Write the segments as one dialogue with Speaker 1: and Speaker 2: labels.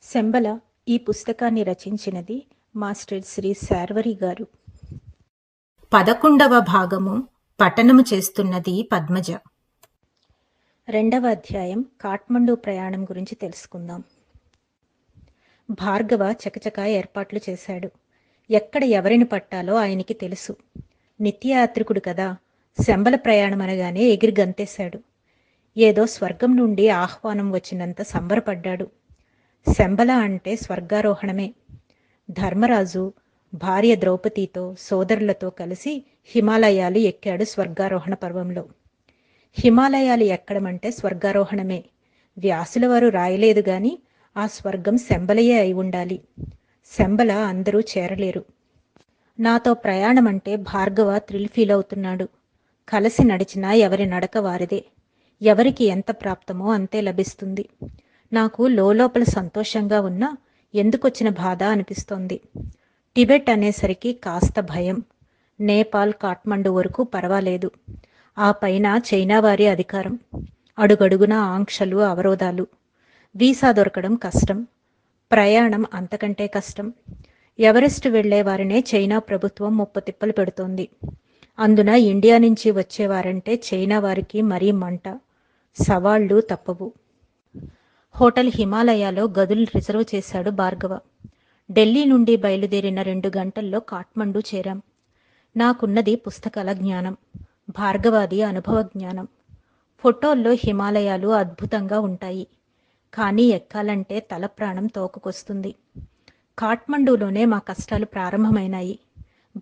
Speaker 1: శంబల ఈ పుస్తకాన్ని రచించినది మాస్టర్ శ్రీ శార్వరి గారు.
Speaker 2: 11వ భాగము పఠనము చేస్తున్నది పద్మజ.
Speaker 1: 2వ అధ్యాయం కాఠ్మండూ ప్రయాణం గురించి తెలుసుకుందాం. భార్గవ చకచకా ఏర్పాట్లు చేశాడు. ఎక్కడ ఎవరిని పట్టాలో ఆయనకి తెలుసు. నిత్యయాత్రికుడు కదా, శంబల ప్రయాణం అనగానే ఎగిరి గంతేశాడు. ఏదో స్వర్గం నుండి ఆహ్వానం వచ్చినంత సంబరపడ్డాడు. శంబల అంటే స్వర్గారోహణమే. ధర్మరాజు భార్య ద్రౌపదితో సోదరులతో కలిసి హిమాలయాలు ఎక్కాడు స్వర్గారోహణ పర్వంలో. హిమాలయాలు ఎక్కడమంటే స్వర్గారోహణమే. వ్యాసుల వారు రాయలేదు గాని ఆ స్వర్గం శంబలయే అయి ఉండాలి. శంబల అందరూ చేరలేరు. నాతో ప్రయాణం అంటే భార్గవ థ్రిల్ ఫీల్ అవుతున్నాడు. కలిసి నడిచినా ఎవరి నడక వారిదే. ఎవరికి ఎంత ప్రాప్తమో అంతే లభిస్తుంది. నాకు లోపల సంతోషంగా ఉన్నా ఎందుకొచ్చిన బాధ అనిపిస్తోంది. టిబెట్ అనేసరికి కాస్త భయం. నేపాల్ కాఠ్మండు వరకు పర్వాలేదు. ఆ పైన చైనా వారి అధికారం. అడుగడుగునా ఆంక్షలు, అవరోధాలు. వీసా దొరకడం కష్టం. ప్రయాణం అంతకంటే కష్టం. ఎవరెస్ట్ వెళ్లే వారినే చైనా ప్రభుత్వం ముప్పతిప్పలు పెడుతోంది. అందున ఇండియా నుంచి వచ్చేవారంటే చైనా వారికి మరీ మంట. సవాళ్లు తప్పవు. హోటల్ హిమాలయాలో గదులు రిజర్వ్ చేశాడు భార్గవ. ఢిల్లీ నుండి బయలుదేరిన 2 గంటల్లో కాఠ్మండూ చేరాం. నాకున్నది పుస్తకాల జ్ఞానం, భార్గవాది అనుభవ జ్ఞానం. ఫోటోల్లో హిమాలయాలు అద్భుతంగా ఉంటాయి, కానీ ఎక్కాలంటే తల ప్రాణం తోకకొస్తుంది. కాఠ్మండూలోనే మా కష్టాలు ప్రారంభమైనాయి.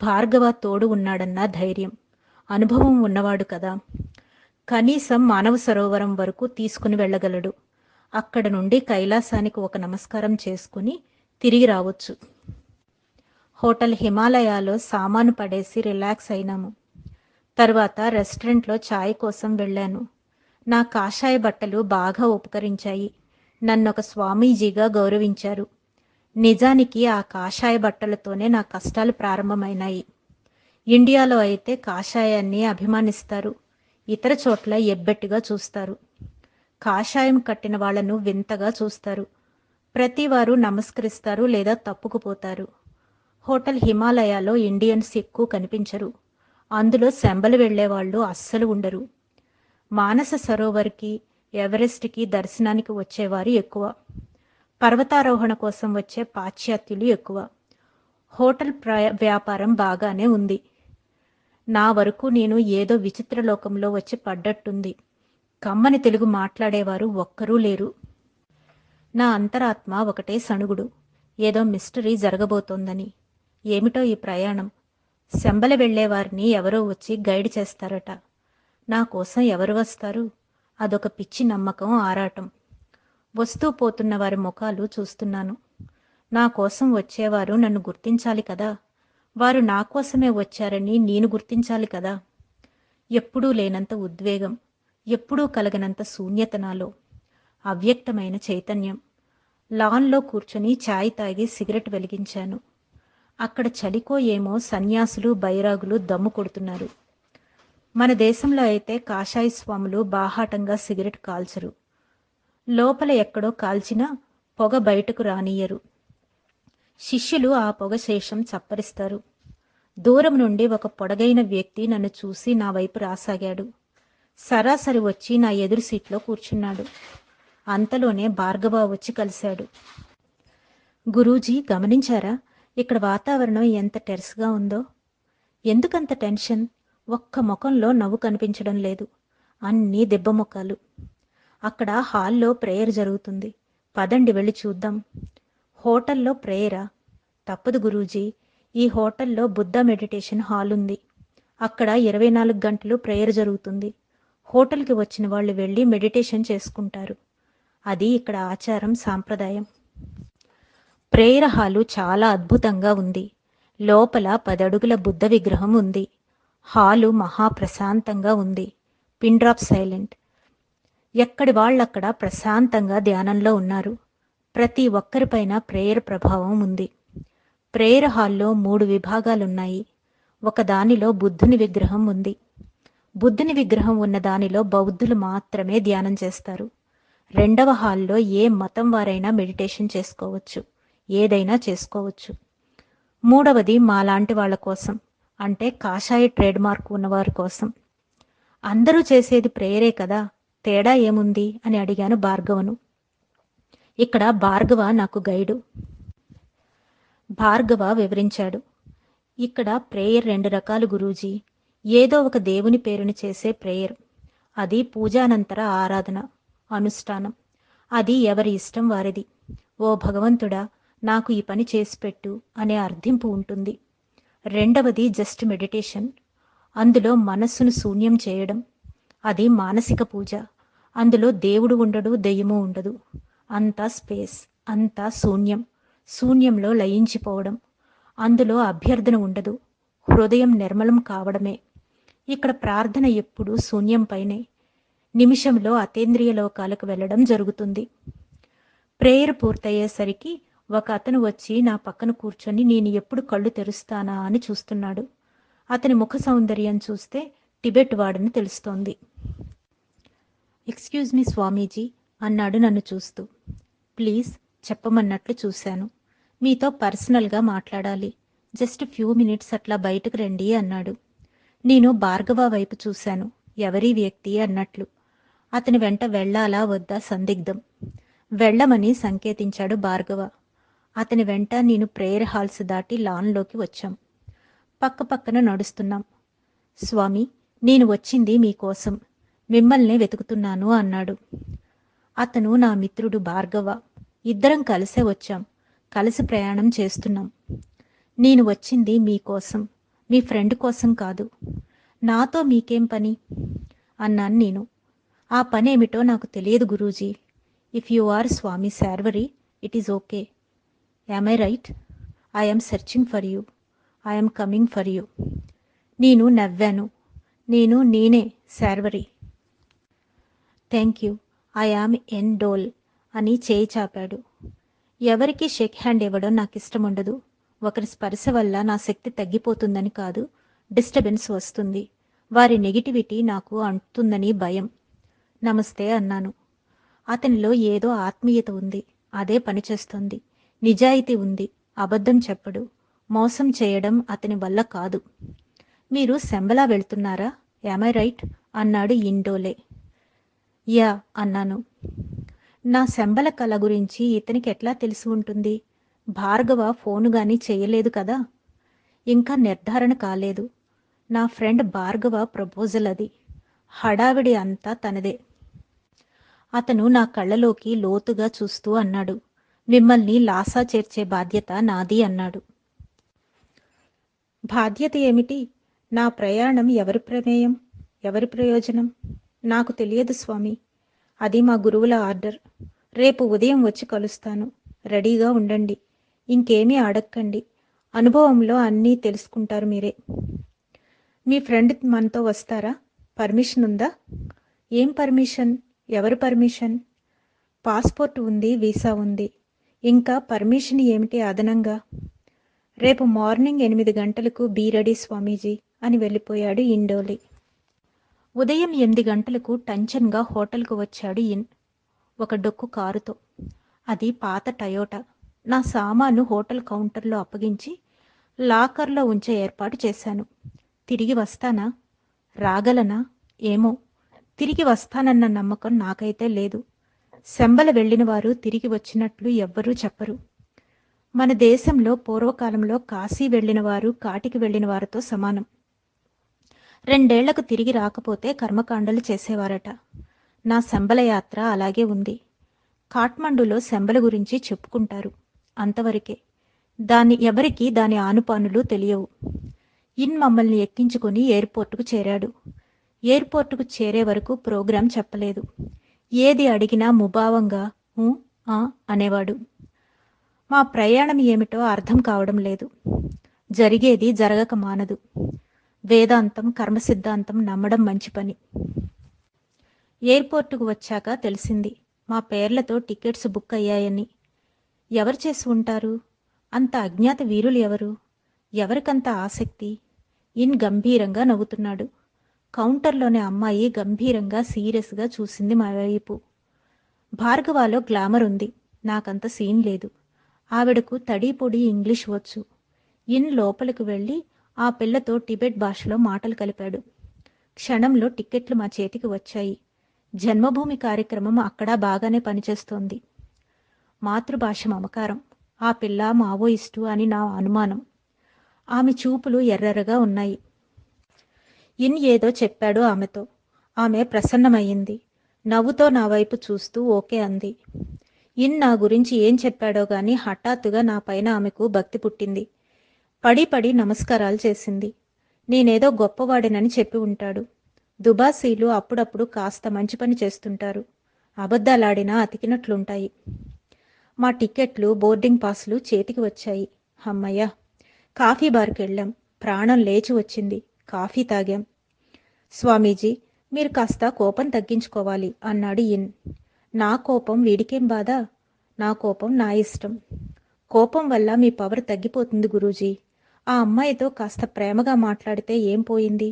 Speaker 1: భార్గవ తోడు ఉన్నాడన్న ధైర్యం, అనుభవం ఉన్నవాడు కదా. కనీసం మానవ సరోవరం వరకు తీసుకుని వెళ్ళగలడు. అక్కడ నుండి కైలాసానికి ఒక నమస్కారం చేసుకుని తిరిగి రావచ్చు. హోటల్ హిమాలయాలో సామాను పడేసి రిలాక్స్ అయినాము. తర్వాత రెస్టారెంట్లో ఛాయ్ కోసం వెళ్ళాను. నా కాషాయ బట్టలు బాగా ఉపకరించాయి. నన్నొక స్వామీజీగా గౌరవించారు. నిజానికి ఆ కాషాయ బట్టలతోనే నా కష్టాలు ప్రారంభమైనాయి. ఇండియాలో అయితే కాషాయాన్ని అభిమానిస్తారు, ఇతర చోట్ల ఎబ్బెట్టుగా చూస్తారు. కాషాయం కట్టిన వాళ్లను వింతగా చూస్తారు. ప్రతివారు నమస్కరిస్తారు లేదా తప్పుకుపోతారు. హోటల్ హిమాలయాలో ఇండియన్స్ ఎక్కువ కనిపించరు. అందులో శంబలు వెళ్లేవాళ్లు అస్సలు ఉండరు. మానస సరోవర్కి, ఎవరెస్ట్కి దర్శనానికి వచ్చేవారు ఎక్కువ. పర్వతారోహణ కోసం వచ్చే పాశ్చాత్యులు ఎక్కువ. హోటల్ వ్యాపారం బాగానే ఉంది. నా వరకు నేను ఏదో విచిత్ర లోకంలో వచ్చి పడ్డట్టుంది. కమ్మని తెలుగు మాట్లాడేవారు ఒక్కరూ లేరు. నా అంతరాత్మ ఒకటే సణుగుడు, ఏదో మిస్టరీ జరగబోతోందని. ఏమిటో ఈ ప్రయాణం. శంబల వెళ్లేవారిని ఎవరో వచ్చి గైడ్ చేస్తారట. నా కోసం ఎవరు వస్తారు? అదొక పిచ్చి నమ్మకం, ఆరాటం. వస్తూ పోతున్న వారి ముఖాలు చూస్తున్నాను. నా కోసం వచ్చేవారు నన్ను గుర్తించాలి కదా. వారు నా కోసమే వచ్చారని నేను గుర్తించాలి కదా. ఎప్పుడూ లేనంత ఉద్వేగం, ఎప్పుడూ కలగనంత శూన్యత నాలో. అవ్యక్తమైన చైతన్యం. లాన్లో కూర్చొని ఛాయ్ తాగి సిగరెట్ వెలిగించాను. అక్కడ చలికో ఏమో సన్యాసులు, బైరాగులు దమ్ము కొడుతున్నారు. మన దేశంలో అయితే కాషాయ స్వాములు బాహాటంగా సిగరెట్ కాల్చరు. లోపల ఎక్కడో కాల్చినా పొగ బయటకు రానియ్యరు. శిష్యులు ఆ పొగ శేషం చప్పరిస్తారు. దూరం నుండి ఒక పొడగైన వ్యక్తి నన్ను చూసి నా వైపు రాసాగాడు. సరాసరి వచ్చి నా ఎదురు సీట్లో కూర్చున్నాడు. అంతలోనే భార్గవ వచ్చి కలిశాడు. గురూజీ, గమనించారా ఇక్కడ వాతావరణం ఎంత టెర్స్గా ఉందో? ఎందుకంత టెన్షన్? ఒక్క ముఖంలో నవ్వు కనిపించడం లేదు. అన్నీ దెబ్బ ముఖాలు. అక్కడ హాల్లో ప్రేయర్ జరుగుతుంది. పదండి వెళ్ళి చూద్దాం. హోటల్లో ప్రేయరా? తప్పదు గురూజీ. ఈ హోటల్లో బుద్ధ మెడిటేషన్ హాల్ ఉంది. అక్కడ 24 గంటలు ప్రేయర్ జరుగుతుంది. హోటల్కి వచ్చిన వాళ్ళు వెళ్ళి మెడిటేషన్ చేసుకుంటారు. అది ఇక్కడ ఆచారం, సాంప్రదాయం. ప్రేయర్ హాలు చాలా అద్భుతంగా ఉంది. లోపల 10 అడుగుల బుద్ధ విగ్రహం ఉంది. హాలు మహాప్రశాంతంగా ఉంది. Pin drop silent. ఎక్కడి వాళ్ళక్కడ ప్రశాంతంగా ధ్యానంలో ఉన్నారు. ప్రతి ఒక్కరిపైన ప్రేయర్ ప్రభావం ఉంది. ప్రేయర్ హాల్లో 3 విభాగాలున్నాయి. ఒక దానిలో బుద్ధుని విగ్రహం ఉంది. బుద్ధుని విగ్రహం ఉన్న దానిలో బౌద్ధులు మాత్రమే ధ్యానం చేస్తారు. రెండవ హాల్లో ఏ మతం వారైనా మెడిటేషన్ చేసుకోవచ్చు, ఏదైనా చేసుకోవచ్చు. మూడవది మాలాంటి వాళ్ళ కోసం, అంటే కాషాయ ట్రేడ్ మార్క్ ఉన్నవారి కోసం. అందరూ చేసేది ప్రేయరే కదా, తేడా ఏముంది అని అడిగాను భార్గవను. ఇక్కడ భార్గవ నాకు గైడు. భార్గవ వివరించాడు. ఇక్కడ ప్రేయర్ 2 రకాలు గురూజీ. ఏదో ఒక దేవుని పేరుని చేసే ప్రేయర్, అది పూజానంతర ఆరాధన, అనుష్ఠానం. అది ఎవరి ఇష్టం వారిది. ఓ భగవంతుడా, నాకు ఈ పని చేసి పెట్టు అనే అర్థింపు ఉంటుంది. రెండవది జస్ట్ మెడిటేషన్, అందులో మనస్సును శూన్యం చేయడం. అది మానసిక పూజ. అందులో దేవుడు ఉండడు, దెయ్యము ఉండదు. అంతా స్పేస్, అంతా శూన్యం. శూన్యంలో లయించిపోవడం. అందులో అభ్యర్థన ఉండదు, హృదయం నిర్మలం కావడమే. ఇక్కడ ప్రార్థన ఎప్పుడూ శూన్యంపైనే. నిమిషంలో అతేంద్రియ లోకాలకు వెళ్ళడం జరుగుతుంది. ప్రేయర్ పూర్తయ్యేసరికి ఒక అతను వచ్చి నా పక్కన కూర్చొని నేను ఎప్పుడు కళ్ళు తెరుస్తానా అని చూస్తున్నాడు. అతని ముఖ సౌందర్యం చూస్తే టిబెట్ వాడని తెలుస్తోంది. ఎక్స్క్యూజ్ మీ స్వామీజీ అన్నాడు నన్ను చూస్తూ. ప్లీజ్ చెప్పమన్నట్లు చూశాను. మీతో పర్సనల్గా మాట్లాడాలి. జస్ట్ ఫ్యూ మినిట్స్ అట్లా బయటకు రండి అన్నాడు. నేను భార్గవ వైపు చూశాను. ఎవరి వ్యక్తి అన్నట్లు. అతని వెంట వెళ్ళాలా వద్దా సందిగ్ధం. వెళ్ళమని సంకేతించాడు భార్గవ. అతని వెంట నేను ప్రేయర్ హాల్స్ దాటి లాన్లోకి వచ్చాం. పక్క పక్కన నడుస్తున్నాం. స్వామి, నేను వచ్చింది మీకోసం, మిమ్మల్నే వెతుకుతున్నాను అన్నాడు. అతను నా మిత్రుడు భార్గవ. ఇద్దరం కలిసే వచ్చాం, కలిసి ప్రయాణం చేస్తున్నాం. నేను వచ్చింది మీకోసం, మీ ఫ్రెండ్ కోసం కాదు. నాతో మీకేం పని అన్నాను నేను. ఆ పనేమిటో నాకు తెలియదు గురూజీ. If you are Swami Sharvari, it is okay. Am I right? I'm searching for you. I'm coming for you. నేను నవ్వాను. నేనే Sharvari. Thank you. I am ఎన్ డోల్ అని చేయి చాపాడు. ఎవరికి షేక్ హ్యాండ్ ఇవ్వడం నాకు ఇష్టం ఉండదు. ఒకరి స్పర్శ వల్ల నా శక్తి తగ్గిపోతుందని కాదు, డిస్టర్బెన్స్ వస్తుంది. వారి నెగిటివిటీ నాకు అంటుతుందని భయం. నమస్తే అన్నాను. అతనిలో ఏదో ఆత్మీయత ఉంది, అదే పనిచేస్తుంది. నిజాయితీ ఉంది, అబద్ధం చెప్పడు. మోసం చేయడం అతని వల్ల కాదు. మీరు శంబలా వెళ్తున్నారా? యామ్ ఐ రైట్ అన్నాడు ఇండోలే. యా అన్నాను. నా శంబల కళ గురించి ఇతనికి ఎట్లా తెలిసి ఉంటుంది? భార్గవ ఫోను గాని చేయలేదు కదా. ఇంకా నిర్ధారణ కాలేదు. నా ఫ్రెండ్ భార్గవ ప్రపోజల్ అది. హడావిడి అంతా తనదే. అతను నా కళ్ళలోకి లోతుగా చూస్తూ అన్నాడు. మిమ్మల్ని లాసా చేర్చే బాధ్యత నాది అన్నాడు. బాధ్యత ఏమిటి? నా ప్రయాణం ఎవరి ప్రమేయం, ఎవరి ప్రయోజనం? నాకు తెలియదు స్వామి. అది మా గురువుల ఆర్డర్. రేపు ఉదయం వచ్చి కలుస్తాను. రెడీగా ఉండండి. ఇంకేమీ అడక్కండి. అనుభవంలో అన్నీ తెలుసుకుంటారు మీరే. మీ ఫ్రెండ్ మనతో వస్తారా? పర్మిషన్ ఉందా? ఏం పర్మిషన్? ఎవరు పర్మిషన్? పాస్పోర్ట్ ఉంది, వీసా ఉంది. ఇంకా పర్మిషన్ ఏమిటి అదనంగా? రేపు మార్నింగ్ 8 గంటలకు బీ రెడీ స్వామీజీ అని వెళ్ళిపోయాడు ఇండోలి. ఉదయం 8 గంటలకు టెన్షన్గా హోటల్కు వచ్చాడు ఒక డొక్కు కారుతో. అది పాత టయోటా. నా సామాను హోటల్ కౌంటర్లో అప్పగించి లాకర్లో ఉంచే ఏర్పాటు చేశాను. తిరిగి వస్తానా? రాగలనా? ఏమో. తిరిగి వస్తానన్న నమ్మకం నాకైతే లేదు. శంబల వెళ్ళిన వారు తిరిగి వచ్చినట్లు ఎవ్వరూ చెప్పరు. మన దేశంలో పూర్వకాలంలో కాశీ వెళ్ళిన వారు కాటికి వెళ్ళిన వారితో సమానం. 2 ఏళ్లకు తిరిగి రాకపోతే కర్మకాండలు చేసేవారట. నా శంబల యాత్ర అలాగే ఉంది. కాఠ్మండూలో శంబల గురించి చెప్పుకుంటారు, అంతవరకే. ఎవరికి దాని ఆనుపానులు తెలియవు. మమ్మల్ని ఎక్కించుకొని ఎయిర్పోర్టుకు చేరాడు. ఎయిర్పోర్టుకు చేరే వరకు ప్రోగ్రాం చెప్పలేదు. ఏది అడిగినా ముభావంగా అనేవాడు. మా ప్రయాణం ఏమిటో అర్థం కావడం లేదు. జరిగేది జరగక మానదు. వేదాంతం, కర్మ సిద్ధాంతం నమ్మడం మంచి పని. ఎయిర్పోర్టుకు వచ్చాక తెలిసింది మా పేర్లతో టికెట్స్ బుక్ అయ్యాయని. ఎవరు చేసి ఉంటారు? అంత అజ్ఞాత వీరులు ఎవరు? ఎవరికంత ఆసక్తి? గంభీరంగా నవ్వుతున్నాడు. కౌంటర్లోని అమ్మాయి గంభీరంగా సీరియస్గా చూసింది మా వైపు. భార్గవాలో గ్లామర్ ఉంది, నాకంత సీన్ లేదు. ఆవిడకు తడి పొడి ఇంగ్లీష్ వచ్చు. ఇన్ లోపలికి వెళ్ళి ఆ పిల్లతో టిబెట్ భాషలో మాటలు కలిపాడు. క్షణంలో టిక్కెట్లు మా చేతికి వచ్చాయి. జన్మభూమి కార్యక్రమం అక్కడ బాగానే పనిచేస్తోంది. మాతృభాష మమకారం. ఆ పిల్ల మావోయిస్టు అని నా అనుమానం. ఆమె చూపులు ఎర్రెర్రగా ఉన్నాయి. ఇన్ ఏదో చెప్పాడు ఆమెతో. ఆమె ప్రసన్నమయ్యింది. నవ్వుతో నా వైపు చూస్తూ ఓకే అంది. ఇన్ నా గురించి ఏం చెప్పాడో గాని హఠాత్తుగా నా పైన ఆమెకు భక్తి పుట్టింది. పడి పడి నమస్కారాలు చేసింది. నేనేదో గొప్పవాడినని చెప్పి ఉంటాడు. దుబాసీలు అప్పుడప్పుడు కాస్త మంచి పని చేస్తుంటారు. అబద్ధాలాడినా అతికినట్లుంటాయి. మా టిక్కెట్లు, బోర్డింగ్ పాసులు చేతికి వచ్చాయి. అమ్మయ్య! కాఫీ బార్కి వెళ్ళాం. ప్రాణం లేచి వచ్చింది. కాఫీ తాగాం. స్వామీజీ, మీరు కాస్త కోపం తగ్గించుకోవాలి అన్నాడు ఇన్. నా కోపం వీడికేం బాధ? నా కోపం నా ఇష్టం. కోపం వల్ల మీ పవర్ తగ్గిపోతుంది గురూజీ. ఆ అమ్మాయితో కాస్త ప్రేమగా మాట్లాడితే ఏం పోయింది?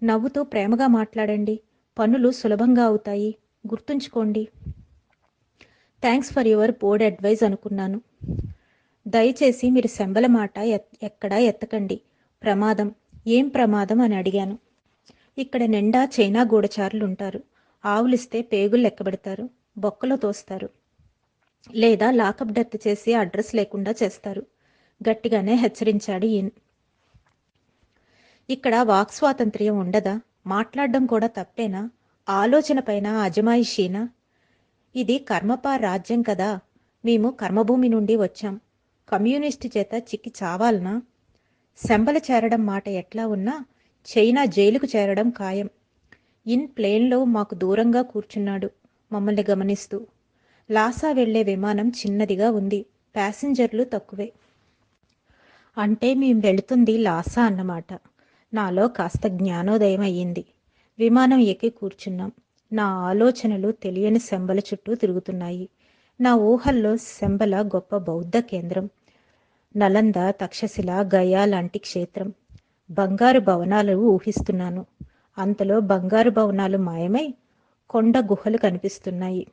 Speaker 1: నవ్వుతూ ప్రేమగా మాట్లాడండి. పనులు సులభంగా అవుతాయి. గుర్తుంచుకోండి. Thanks for your board advice అనుకున్నాను. దయచేసి మీరు శంబల మాట ఎక్కడా ఎత్తకండి. ప్రమాదం. ఏం ప్రమాదం అని అడిగాను. ఇక్కడ నిండా చైనా గూఢచారులుంటారు. ఆవులిస్తే పేగులు లెక్కబెడతారు, బొక్కలో తోస్తారు, లేదా లాకప్ డెత్ చేసి అడ్రస్ లేకుండా చేస్తారు. గట్టిగానే హెచ్చరించాడు ఈయన్. ఇక్కడ వాక్ స్వాతంత్ర్యం ఉండదా? మాట్లాడడం కూడా తప్పేనా? ఆలోచన పైన అజమాయిషీనా? ఇది కర్మపా రాజ్యం కదా. మేము కర్మభూమి నుండి వచ్చాం. కమ్యూనిస్టు చేత చిక్కి చావాలనా? శంబల చేరడం మాట ఎట్లా ఉన్నా చైనా జైలుకు చేరడం ఖాయం. ఇన్ ప్లేన్లో మాకు దూరంగా కూర్చున్నాడు, మమ్మల్ని గమనిస్తూ. లాసా వెళ్లే విమానం చిన్నదిగా ఉంది. ప్యాసింజర్లు తక్కువే. అంటే మేం వెళుతుంది లాసా అన్నమాట. నాలో కాస్త జ్ఞానోదయం అయ్యింది. విమానం ఎక్కి కూర్చున్నాం. నా ఆలోచనలు తెలియని శంబల చుట్టూ తిరుగుతున్నాయి. నా ఊహల్లో శంబల గొప్ప బౌద్ధ కేంద్రం, నలంద, తక్షశిల, గయా లాంటి క్షేత్రం, బంగారు భవనాలు ఊహిస్తున్నాను. అంతలో బంగారు భవనాలు మాయమై కొండ గుహలు కనిపిస్తున్నాయి.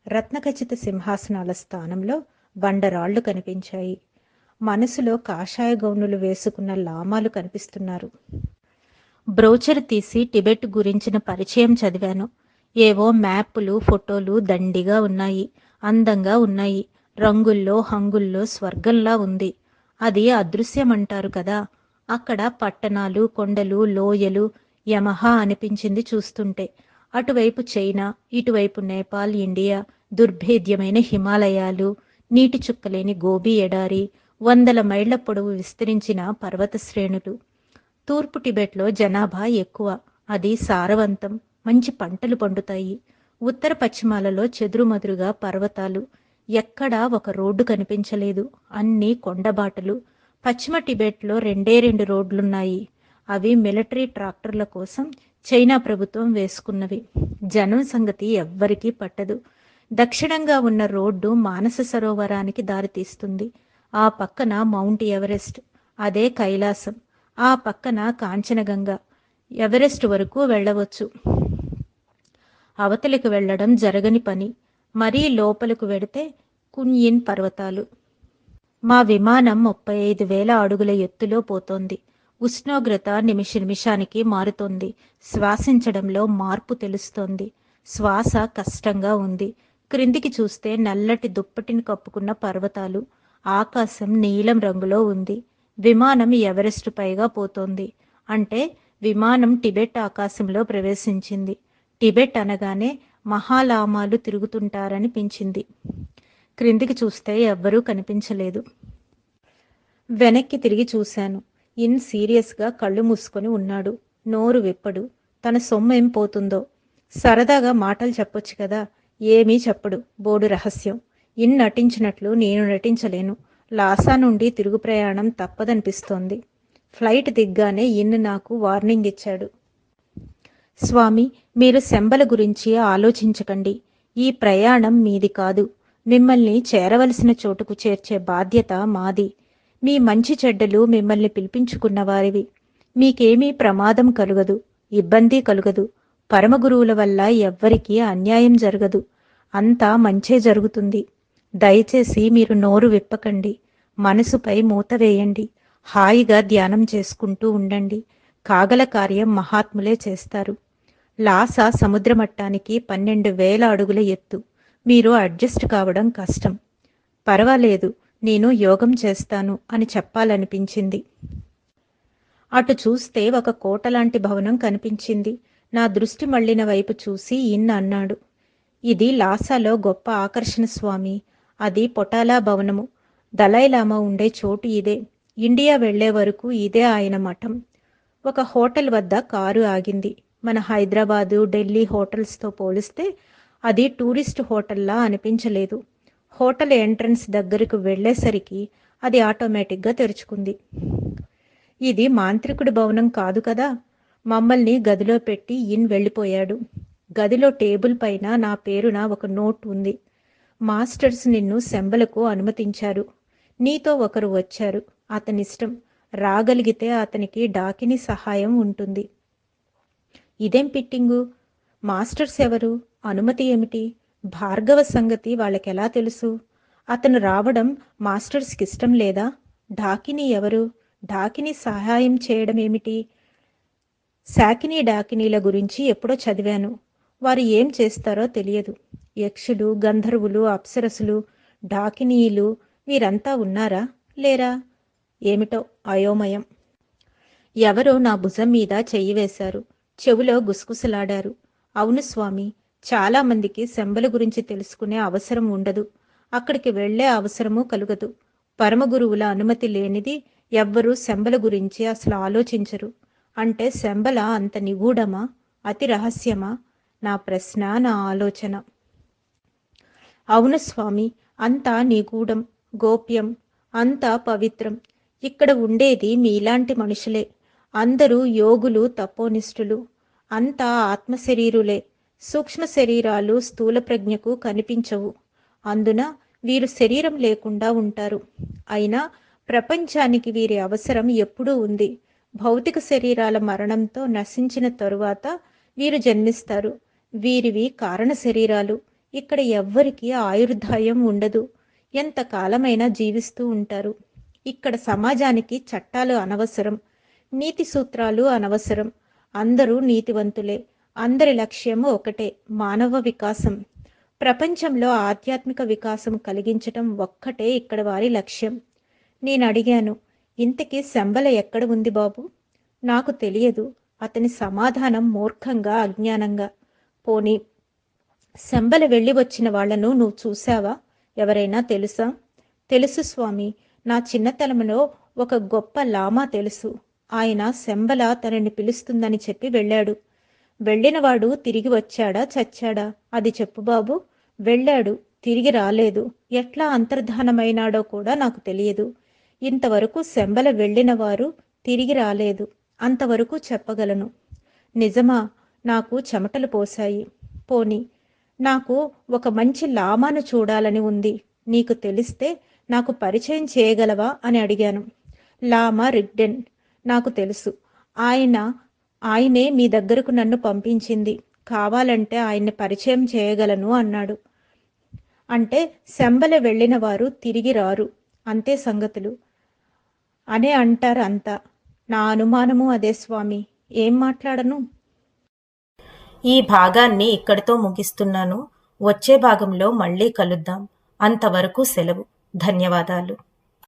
Speaker 1: రత్నఖచిత సింహాసనాల స్థానంలో బండరాళ్లు కనిపించాయి. మనసులో కాషాయ గౌనులు వేసుకున్న లామాలు కనిపిస్తున్నారు. బ్రోచర్ తీసి టిబెట్ గురించిన పరిచయం చదివాను. ఏవో మ్యాపులు, ఫోటోలు దండిగా ఉన్నాయి. అందంగా ఉన్నాయి. రంగుల్లో హంగుల్లో స్వర్గంలా ఉంది. అది అదృశ్యమంటారు కదా. అక్కడ పట్టణాలు, కొండలు, లోయలు యమహా అనిపించింది చూస్తుంటే. అటువైపు చైనా, ఇటువైపు నేపాల్, ఇండియా, దుర్భేద్యమైన హిమాలయాలు, నీటి చుక్కలేని గోబీ ఎడారి, 100 మైళ్ల పొడవు విస్తరించిన పర్వత శ్రేణులు. తూర్పు టిబెట్లో జనాభా ఎక్కువ. అది సారవంతం. మంచి పంటలు పండుతాయి. ఉత్తర పశ్చిమాలలో చెదురుమదురుగా పర్వతాలు. ఎక్కడా ఒక రోడ్డు కనిపించలేదు. అన్నీ కొండబాటలు. పశ్చిమ టిబెట్లో 2 రోడ్లున్నాయి. అవి మిలిటరీ ట్రాక్టర్ల కోసం చైనా ప్రభుత్వం వేసుకున్నవి. జనం సంగతి ఎవ్వరికీ పట్టదు. దక్షిణంగా ఉన్న రోడ్డు మానస సరోవరానికి దారితీస్తుంది. ఆ పక్కన మౌంట్ ఎవరెస్ట్, అదే కైలాసం. ఆ పక్కన కాంచనగంగ. ఎవరెస్ట్ వరకు వెళ్ళవచ్చు. అవతలికి వెళ్ళడం జరగని పని. మరీ లోపలకు వెడితే కున్యిన్ పర్వతాలు. మా విమానం 35,000 అడుగుల ఎత్తులో పోతోంది. ఉష్ణోగ్రత నిమిషానికి మారుతోంది. శ్వాసించడంలో మార్పు తెలుస్తోంది. శ్వాస కష్టంగా ఉంది. క్రిందికి చూస్తే నల్లటి దుప్పటిని కప్పుకున్న పర్వతాలు. ఆకాశం నీలం రంగులో ఉంది. విమానం ఎవరెస్ట్ పైగా పోతోంది. అంటే విమానం టిబెట్ ఆకాశంలో ప్రవేశించింది. టిబెట్ అనగానే మహాలామాలు తిరుగుతుంటారనిపించింది. క్రిందికి చూస్తే ఎవ్వరూ కనిపించలేదు. వెనక్కి తిరిగి చూశాను. ఇన్ సీరియస్గా కళ్ళు మూసుకొని ఉన్నాడు. నోరు విప్పడు. తన సొమ్మేం పోతుందో. సరదాగా మాటలు చెప్పొచ్చు కదా. ఏమీ చెప్పడు. బోడు రహస్యం. ఇన్ నటించినట్లు నేను నటించలేను. లాసా నుండి తిరుగు ప్రయాణం తప్పదనిపిస్తోంది. ఫ్లైట్ దిగ్గానే ఇన్ నాకు వార్నింగ్ ఇచ్చాడు. స్వామి, మీరు శంబల గురించి ఆలోచించకండి. ఈ ప్రయాణం మీది కాదు. మిమ్మల్ని చేరవలసిన చోటుకు చేర్చే బాధ్యత మాది. మీ మంచి చెడ్డలు మిమ్మల్ని పిలిపించుకున్న వారివి. మీకేమీ ప్రమాదం కలుగదు, ఇబ్బంది కలుగదు. పరమగురువుల వల్ల ఎవ్వరికీ అన్యాయం జరగదు. అంతా మంచే జరుగుతుంది. దయచేసి మీరు నోరు విప్పకండి. మనసుపై మూత వేయండి. హాయిగా ధ్యానం చేసుకుంటూ ఉండండి. కాగల కార్యం మహాత్ములే చేస్తారు. లాస సముద్ర మట్టానికి 12,000 అడుగుల ఎత్తు. మీరు అడ్జస్ట్ కావడం కష్టం. పర్వాలేదు, నేను యోగం చేస్తాను అని చెప్పాలనిపించింది. అటు చూస్తే ఒక కోటలాంటి భవనం కనిపించింది. నా దృష్టి మళ్లిన వైపు చూసి ఇన్ అన్నాడు, ఇది లాసాలో గొప్ప ఆకర్షణ స్వామి. అది పొటాలా భవనము. దలైలామా ఉండే చోటు ఇదే. ఇండియా వెళ్లే వరకు ఇదే ఆయన మఠం. ఒక హోటల్ వద్ద కారు ఆగింది. మన హైదరాబాదు, ఢిల్లీ హోటల్స్తో పోలిస్తే అది టూరిస్ట్ హోటల్లా అనిపించలేదు. హోటల్ ఎంట్రన్స్ దగ్గరకు వెళ్లేసరికి అది ఆటోమేటిక్గా తెరుచుకుంది. ఇది మాంత్రికుడి భవనం కాదు కదా. మమ్మల్ని గదిలో పెట్టి ఇన్ వెళ్ళిపోయాడు. గదిలో టేబుల్ పైన నా పేరున ఒక నోట్ ఉంది. మాస్టర్స్ నిన్ను శంబలకు అనుమతించారు. నీతో ఒకరు వచ్చారు. అతనిష్టం. రాగలిగితే అతనికి డాకిని సహాయం ఉంటుంది. ఇదేం పిట్టింగు? మాస్టర్స్ ఎవరు? అనుమతి ఏమిటి? భార్గవ సంగతి వాళ్ళకెలా తెలుసు? అతను రావడం మాస్టర్స్కి ఇష్టం లేదా? డాకిని ఎవరు? డాకిని సహాయం చేయడం ఏమిటి? శాకిని డాకినీల గురించి ఎప్పుడో చదివాను. వారు ఏం చేస్తారో తెలియదు. యక్షులు, గంధర్వులు, అప్సరసులు, డాకినీయులు వీరంతా ఉన్నారా లేరా? ఏమిటో అయోమయం. ఎవరో నా భుజం మీద చెయ్యి వేశారు. చెవిలో గుసగుసలాడారు. అవును స్వామి, చాలామందికి శంబల గురించి తెలుసుకునే అవసరం ఉండదు. అక్కడికి వెళ్లే అవసరమూ కలుగదు. పరమగురువుల అనుమతి లేనిది ఎవ్వరూ శంబల గురించి అసలు ఆలోచించరు. అంటే శంబల అంత నిగూఢమా, అతి రహస్యమా? నా ప్రశ్న, నా ఆలోచన. అవును స్వామి, అంతా నిగూఢం, గోప్యం, అంతా పవిత్రం. ఇక్కడ ఉండేది మీలాంటి మనుషులే. అందరూ యోగులు, తపోనిష్ఠులు. అంతా ఆత్మశరీరులే. సూక్ష్మ శరీరాలు స్థూల ప్రజ్ఞకు కనిపించవు. అందున వీరు శరీరం లేకుండా ఉంటారు. అయినా ప్రపంచానికి వీరి అవసరం ఎప్పుడూ ఉంది. భౌతిక శరీరాల మరణంతో నశించిన తరువాత వీరు జన్మిస్తారు. వీరివి కారణ శరీరాలు. ఇక్కడ ఎవ్వరికీ ఆయుర్దాయం ఉండదు. ఎంతకాలమైనా జీవిస్తూ ఉంటారు. ఇక్కడ సమాజానికి చట్టాలు అనవసరం, నీతి సూత్రాలు అనవసరం. అందరూ నీతివంతులే. అందరి లక్ష్యం ఒకటే, మానవ వికాసం. ప్రపంచంలో ఆధ్యాత్మిక వికాసం కలిగించటం ఒక్కటే ఇక్కడ వారి లక్ష్యం. నేను అడిగాను, ఇంతకీ శంబల ఎక్కడ ఉంది బాబు? నాకు తెలియదు. అతని సమాధానం మూర్ఖంగా, అజ్ఞానంగా. పోనీ శంబల వెళ్ళి వచ్చిన వాళ్లను నువ్వు చూశావా? ఎవరైనా తెలుసా? తెలుసు స్వామి. నా చిన్నతనంలో ఒక గొప్ప లామా తెలుసు. ఆయన శంబల తనని పిలుస్తుందని చెప్పి వెళ్ళాడు. వెళ్ళినవాడు తిరిగి వచ్చాడా, చచ్చాడా? అది చెప్పు బాబు. వెళ్ళాడు, తిరిగి రాలేదు. ఎట్లా అంతర్ధానమైనాడో కూడా నాకు తెలియదు. ఇంతవరకు శంబల వెళ్ళినవారు తిరిగి రాలేదు. అంతవరకు చెప్పగలను. నిజమా? నాకు చెమటలు పోశాయి. పోని, నాకు ఒక మంచి లామాను చూడాలని ఉంది. నీకు తెలిస్తే నాకు పరిచయం చేయగలవా అని అడిగాను. లామా రిగ్డెన్ నాకు తెలుసు. ఆయనే మీ దగ్గరకు నన్ను పంపించింది. కావాలంటే ఆయన్ని పరిచయం చేయగలను అన్నాడు. అంటే శంబల వెళ్ళిన వారు తిరిగి రారు, అంతే సంగతులు అనే అంటారు అంతా. నా అనుమానము అదే స్వామి. ఏం మాట్లాడను?
Speaker 2: ఈ భాగాన్ని ఇక్కడితో ముగిస్తున్నాను. వచ్చే భాగంలో మళ్ళీ కలుద్దాం. అంతవరకు సెలవు. ధన్యవాదాలు.